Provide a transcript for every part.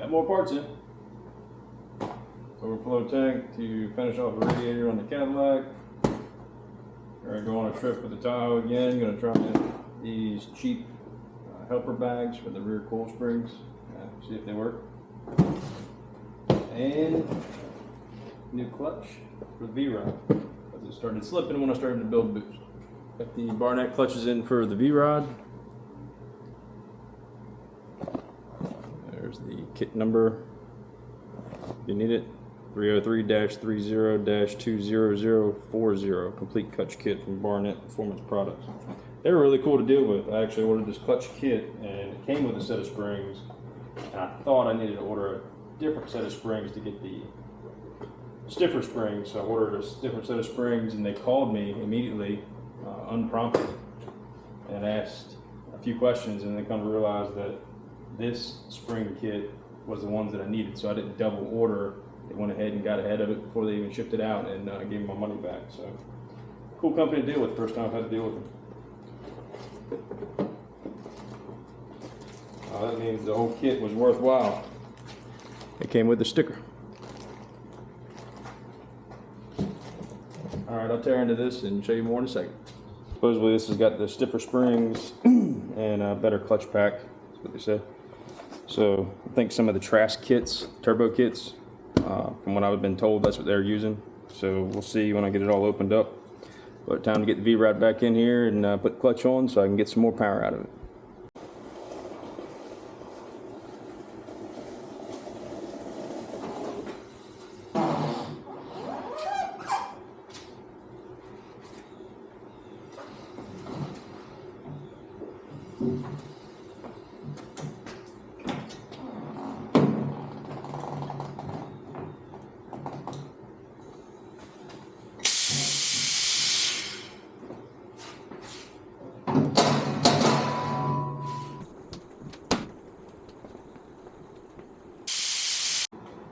Got more parts in. Overflow tank to finish off the radiator on the Cadillac. We're gonna go on a trip with the Tahoe again. Gonna try these cheap helper bags for the rear coil springs. See if they work. And new clutch for the VROD, because it started slipping when I started to build boost. Got the Barnett clutches in for the VROD. There's the kit number if you need it. 303-30-20040, complete clutch kit from Barnett Performance Products. They were really cool to deal with. I actually ordered this clutch kit and it came with a set of springs, and I thought I needed to order a different set of springs to get the stiffer springs. So I ordered a different set of springs, and they called me immediately, unprompted, and asked a few questions, and they kind of realized that this spring kit was the ones that I needed, so I didn't double order. They went ahead and got ahead of it before they even shipped it out, and gave me my money back. So, cool company to deal with. First time I've had to deal with them. That means the whole kit was worthwhile. It came with a sticker. All right, I'll tear into this and show you more in a second. Supposedly this has got the stiffer springs and a better clutch pack. That's what they said. So I think some of the Trask kits, turbo kits, from what I've been told, that's what they're using. So we'll see when I get it all opened up. But time to get the VROD back in here and put the clutch on so I can get some more power out of it.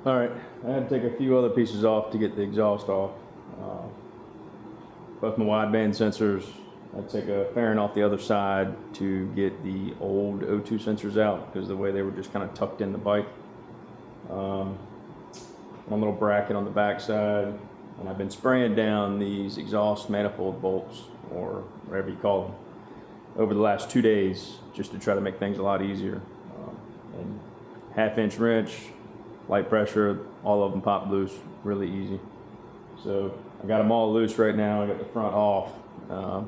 All right, I had to take a few other pieces off to get the exhaust off. Both my wideband sensors, I take a fairing off the other side to get the old O2 sensors out because the way they were just kind of tucked in the bike. One little bracket on the back side, and I've been spraying down these exhaust manifold bolts, or whatever you call them, over the last 2 days just to try to make things a lot easier. And 1/2-inch wrench, light pressure, all of them pop loose really easy. So I got them all loose right now. I got the front off. Go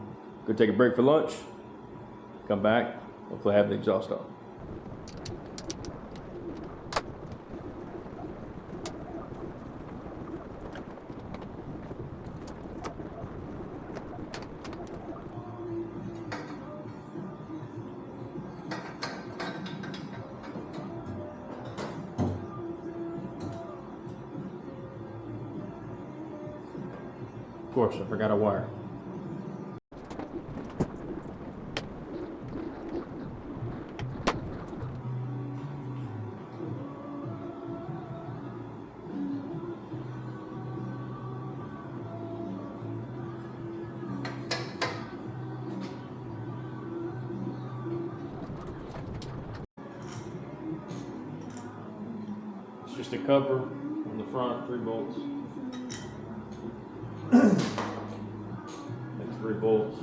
take a break for lunch, come back, hopefully have the exhaust off. Of course, I forgot a wire. It's just a cover on the front, 3 bolts. That's 3 bolts.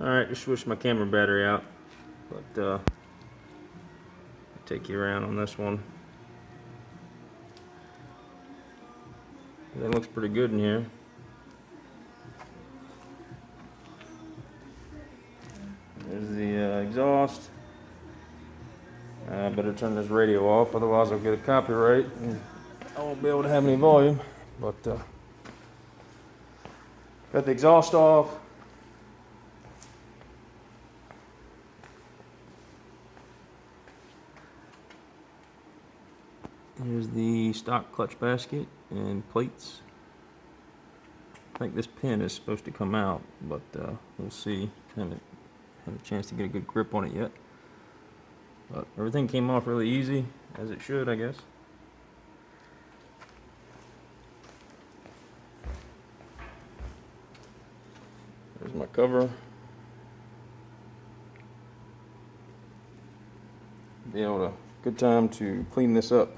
Alright, just switched my camera battery out, but I'll take you around on this one. That looks pretty good in here. better turn this radio off, otherwise I'll get a copyright and I won't be able to have any volume. But got the exhaust off. Here's the stock clutch basket and plates. I think this pin is supposed to come out, but we'll see. Haven't had a chance to get a good grip on it yet. But everything came off really easy, as it should, I guess. There's my cover. Be able to, good time to clean this up.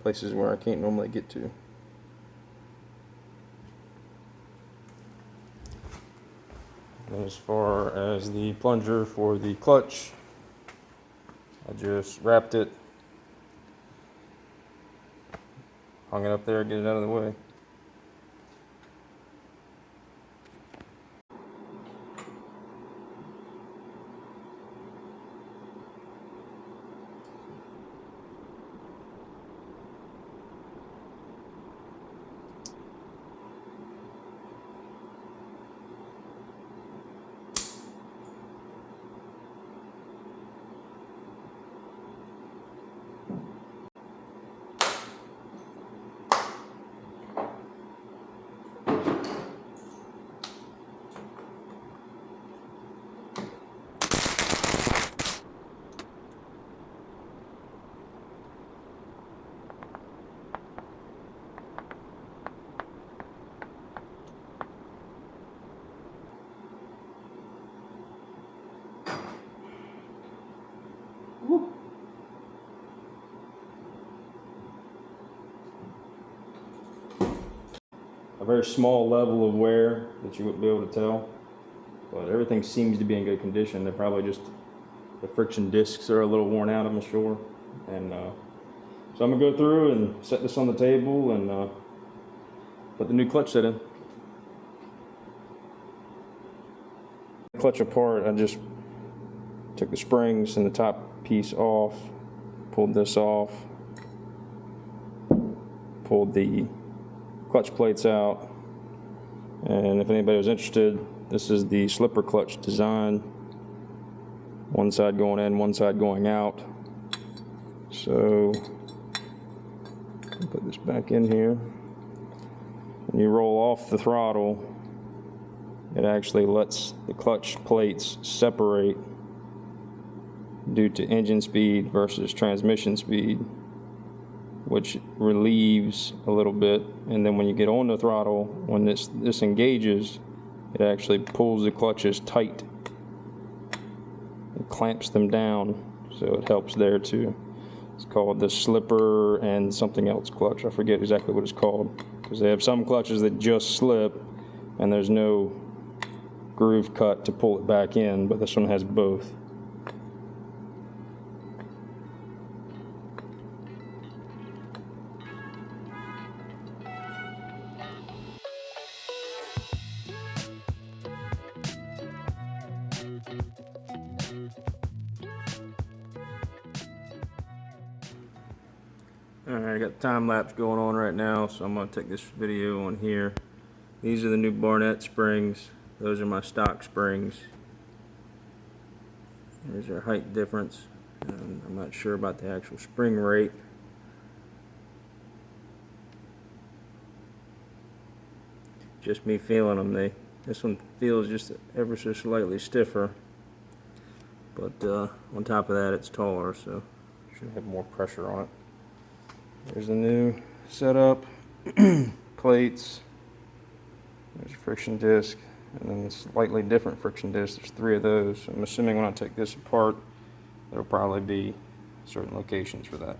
Places where I can't normally get to. As far as the plunger for the clutch, I just wrapped it, hung it up there, get it out of the way. A very small level of wear that you wouldn't be able to tell, but everything seems to be in good condition. They're probably just, the friction discs are a little worn out, I'm sure. And so I'm gonna go through and set this on the table and put the new clutch set in. Clutch apart, I just took the springs and the top piece off, pulled this off, pulled the clutch plates out, and if anybody was interested, this is the slipper clutch design. One side going in, one side going out. So I'll put this back in here. When you roll off the throttle, it actually lets the clutch plates separate due to engine speed versus transmission speed, which relieves a little bit. And then when you get on the throttle, when this engages, it actually pulls the clutches tight and clamps them down, so it helps there too. It's called the slipper and something else clutch. I forget exactly what it's called, because they have some clutches that just slip and there's no groove cut to pull it back in, but this one has both. Alright, I got the time lapse going on right now, so I'm going to take this video on here. These are the new Barnett springs. Those are my stock springs. There's their height difference. And I'm not sure about the actual spring rate. Just me feeling them. This one feels just ever so slightly stiffer. But on top of that, it's taller, so should have more pressure on it. There's the new setup, plates, there's a friction disc, and then a slightly different friction disc. There's 3 of those. I'm assuming when I take this apart, there'll probably be certain locations for that.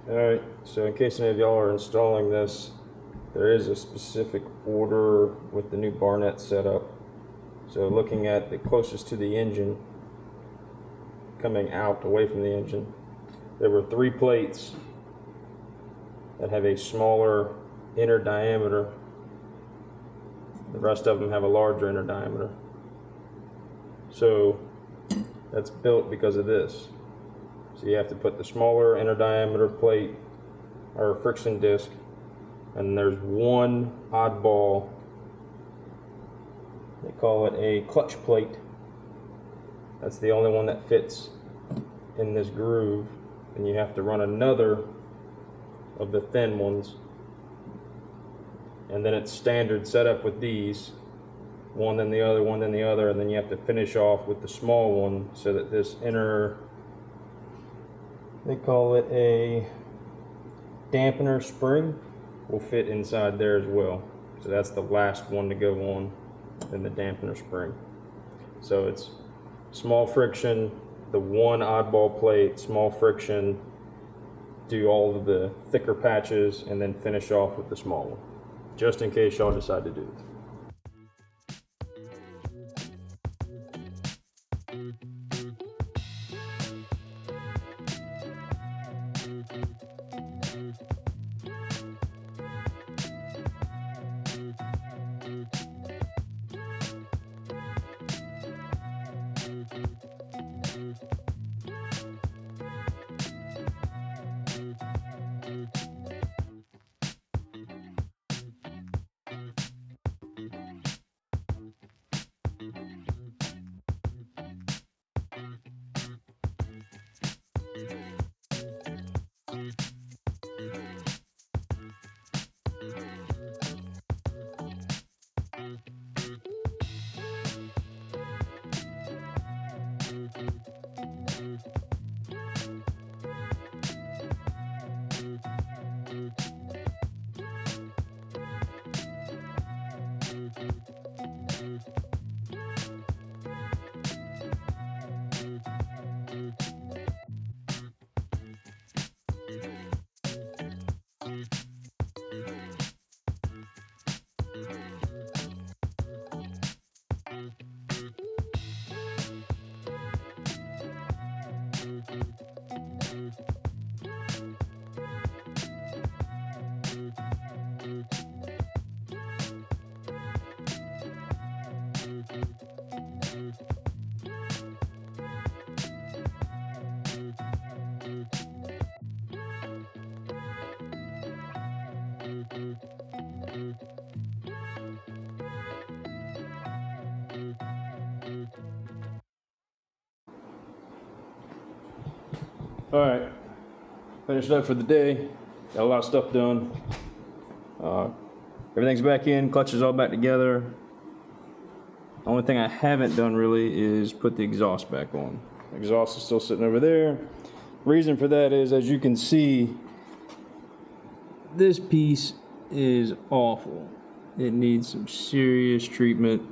Alright, so in case any of y'all are installing this, there is a specific order with the new Barnett setup. So looking at the closest to the engine, coming out away from the engine, there were 3 plates that have a smaller inner diameter. The rest of them have a larger inner diameter. So that's built because of this. So you have to put the smaller inner diameter plate or friction disc, and there's one oddball, they call it a clutch plate. That's the only one that fits in this groove, and you have to run another of the thin ones. And then it's standard setup with these, one then the other, one then the other, and then you have to finish off with the small one so that this inner, they call it a dampener spring, will fit inside there as well. So that's the last one to go on, then the dampener spring. So it's small friction, the one oddball plate, small friction, do all of the thicker patches, and then finish off with the small one, just in case y'all decide to do it. Alright, finished up for the day. Got a lot of stuff done. Everything's back in, clutch is all back together. The only thing I haven't done really is put the exhaust back on. The exhaust is still sitting over there. Reason for that is, as you can see, this piece is awful. It needs some serious treatment.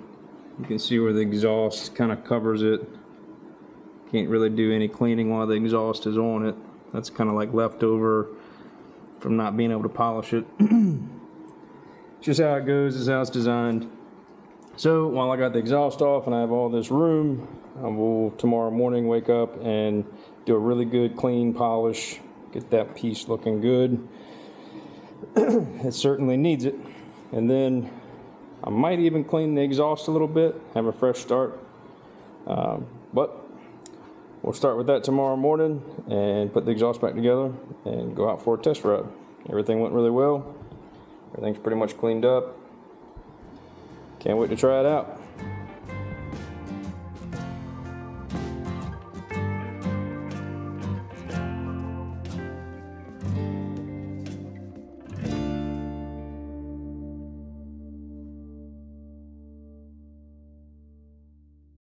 You can see where the exhaust kind of covers it. Can't really do any cleaning while the exhaust is on it. That's kind of like leftover from not being able to polish it. Just how it goes, is how it's designed. So while I got the exhaust off and I have all this room, I will tomorrow morning wake up and do a really good clean polish, get that piece looking good. It certainly needs it. And then I might even clean the exhaust a little bit, have a fresh start. But we'll start with that tomorrow morning and put the exhaust back together and go out for a test ride. Everything went really well. Everything's pretty much cleaned up. Can't wait to try it out.